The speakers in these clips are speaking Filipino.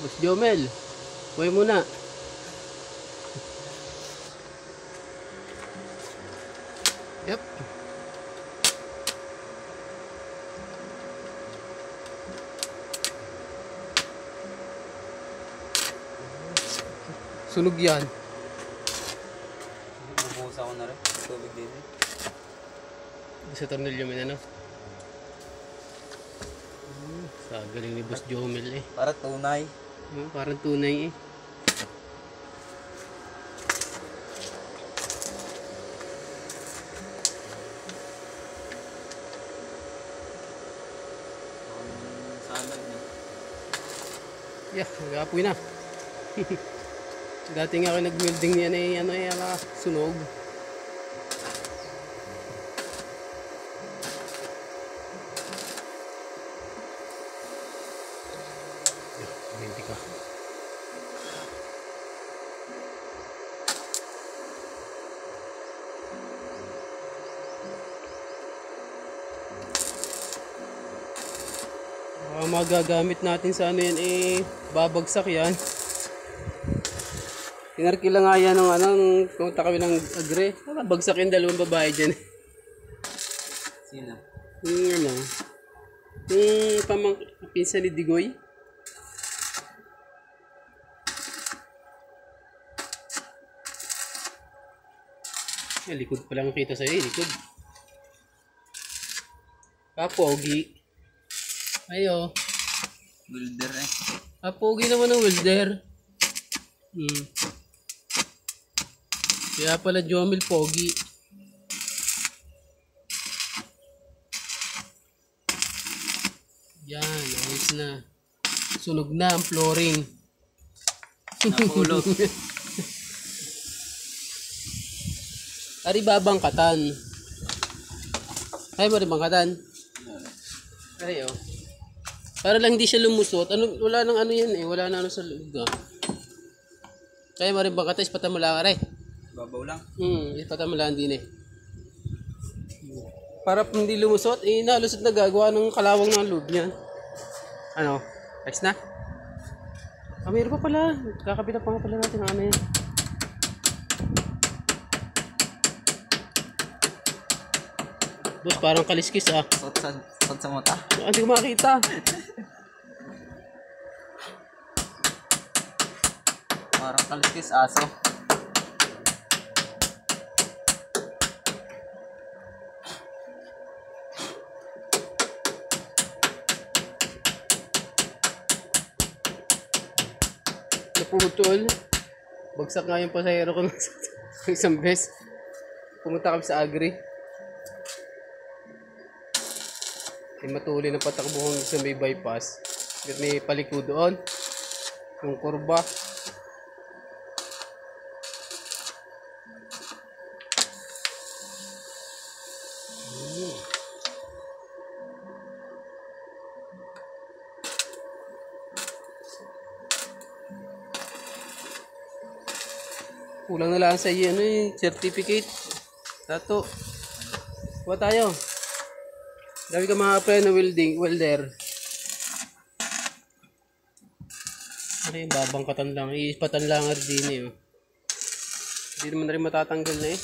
Boss Jomel, buhay muna. Yep. Sunog yan. Bubuhos ako na rin. Tubig din eh. Sa tornilyo mo na, no? Sa galing ni Boss Jomel eh. Para tunay. Parang tunay eh. Salag niya. Yeah, nag-aapoy na. Dati nga ako nag-welding yan eh, ano eh, sunog. Hindi ka. Magagamit natin sa ano yan eh, babagsak yan. Tinarkila nga yan ng anong pumunta kami ng agre. Bagsak yung dalawang babae dyan. Sino? Yung ano, yung pinsan ni Digoy. Likod pa lang kita sa'yo, likod. Pogi. Ayo. Welder eh. Pogi naman ng welder. Kaya pala Jomel pogi. Yan, ayos na. Sunog na ang flooring. Napulot. Ari babangkatan. Ay mo rin bangkatan. Ay oh. Para lang hindi siya lumusot. Ano, wala nang ano yan eh. Wala na ano sa loob ah. Kaya mo rin bangkatan. Ispatan mo lang aray. Babaw lang. Ispatan mo lang din eh. Para hindi lumusot. Eh nalusot na gagawa ng kalawang ng loob niyan. Ano? Ayos na? Mayroon pa pala. Kakabila pa nga pala natin ang ano yan. Boss, parang kaliskis ah. Sot sa mata. Hindi ko makita. Parang kaliskis aso. Naputol. Bagsak nga yung pasahero ko ng isang beses. Pumunta kami sa Agri. Matuloy na patakbo hanggang sa may bypass. May paliko doon. Yung kurba. Kulang na lang sa iyo ano yung certificate. Tato. Kuha tayo. Dami ka mga na welder. Ano yung babangkatan lang. Iispatan lang din eh. Oh. Hindi naman na rin matatanggal na eh.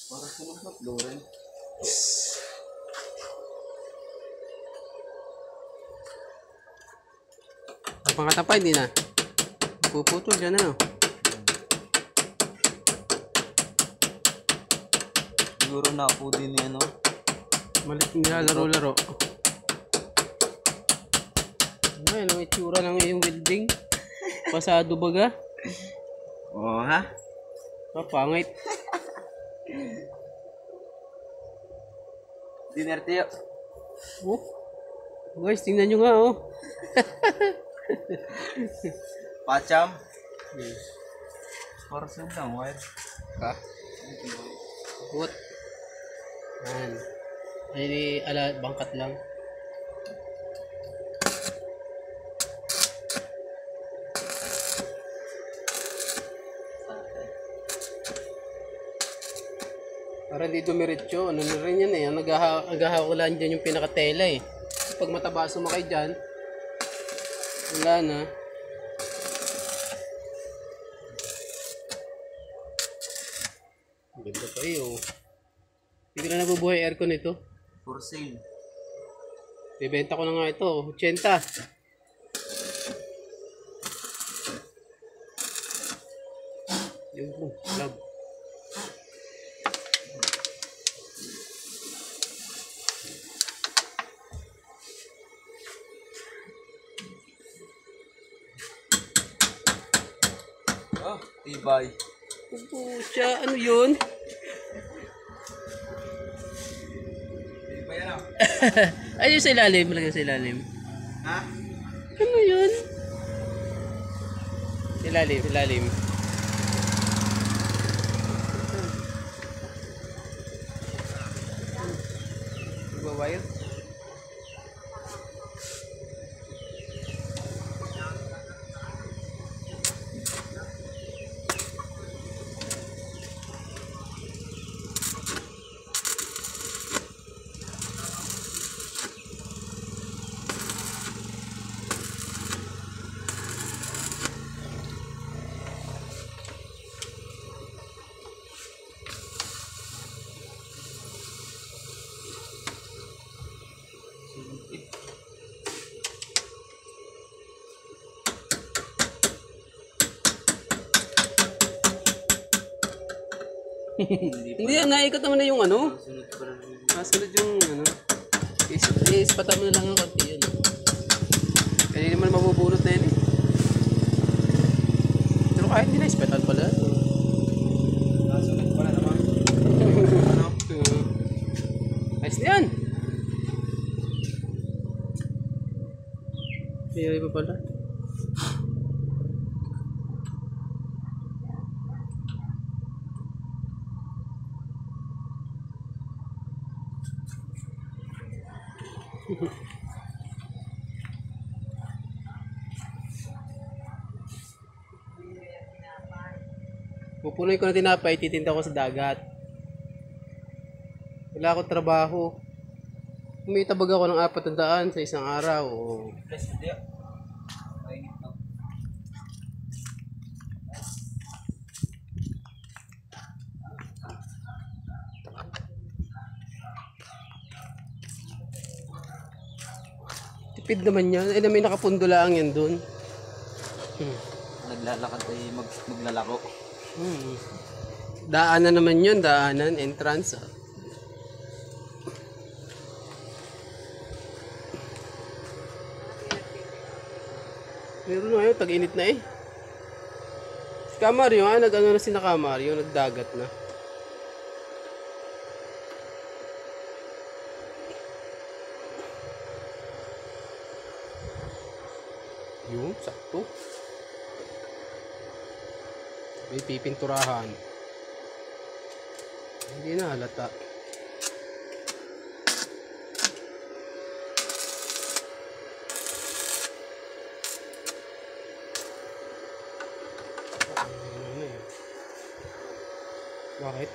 Para sunog na flooring. Pangkatan pa, hindi na. Puputol dyan ano. Siguro na po din yan no. Malit nilalaro-laro. Ay, ano itsura ng iyong welding? Pasado baga? Oo ha? Pangit. Dinner tiyo. Oh. Guys, tingnan nyo nga oh. Pacham. Para saan lang, wire. Ha? What? Yan. Ay, bangkat lang. Para hindi dumiretso. Ano na rin yan eh. Naghahawalan dyan yung pinakatela eh. Pag mataba sumakay dyan, wala na. Ang ganda pa eh oh. Hindi ko na nabubuhay aircon ito. For sale. Bibenta ko na nga ito. 80. Yung po. Love. Oh, tibay. Pucha, ano yun? Tibay yan ah. Ayun sa ilalim. Malagay sa ilalim. Ha? Ano yun? Ilalim, ilalim. Wire? Hindi, naikot naman na yung ano. Sunod pa rin. Masunod yung ano. Ispatan mo na lang ang konti yun. Kaya hindi naman mabubunot na yun eh. Pero kahit hindi na ispatan pala. Sunod pa na naman. Ayos na yan. Mayroon pa pala. Pupunoy ko na tinapay, titinda ko sa dagat. Wala akong trabaho. Umitabag ako ng 400 sa isang araw. O. Plus, hindi ah. Mainit na. Tipid naman yan. Eh, may nakapundulaang yan dun. Naglalakad ay maglalako. Daanan naman yun, daanan, entrance. Ah. Meron na yun, tag-init na eh. Si Kamaryo, nag-ano na si Kamaryo, nagdagat na. Yun, sakto. May pipinturahan. Hindi na halata. Bakit?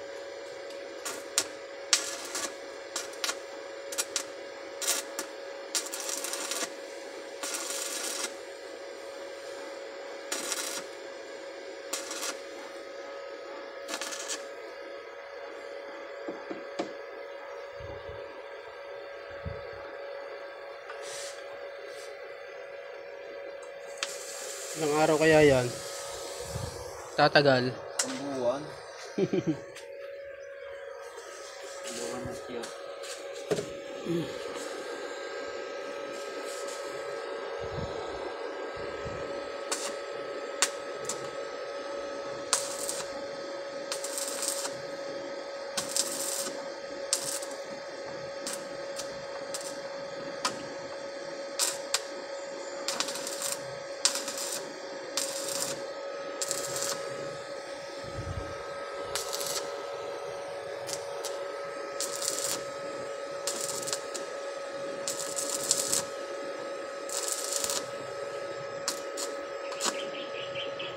Ilang araw kaya yan? Tatagal. Ang buwan. Buwan na siya.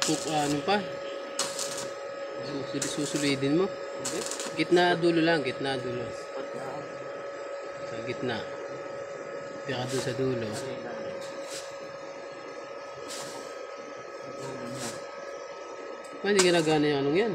Ano pa? Susulidin mo. Hindi. Gitna dulo lang, gitna dulo. Sa gitna. Pika doon sa dulo. Hindi ginagana yung anong yan.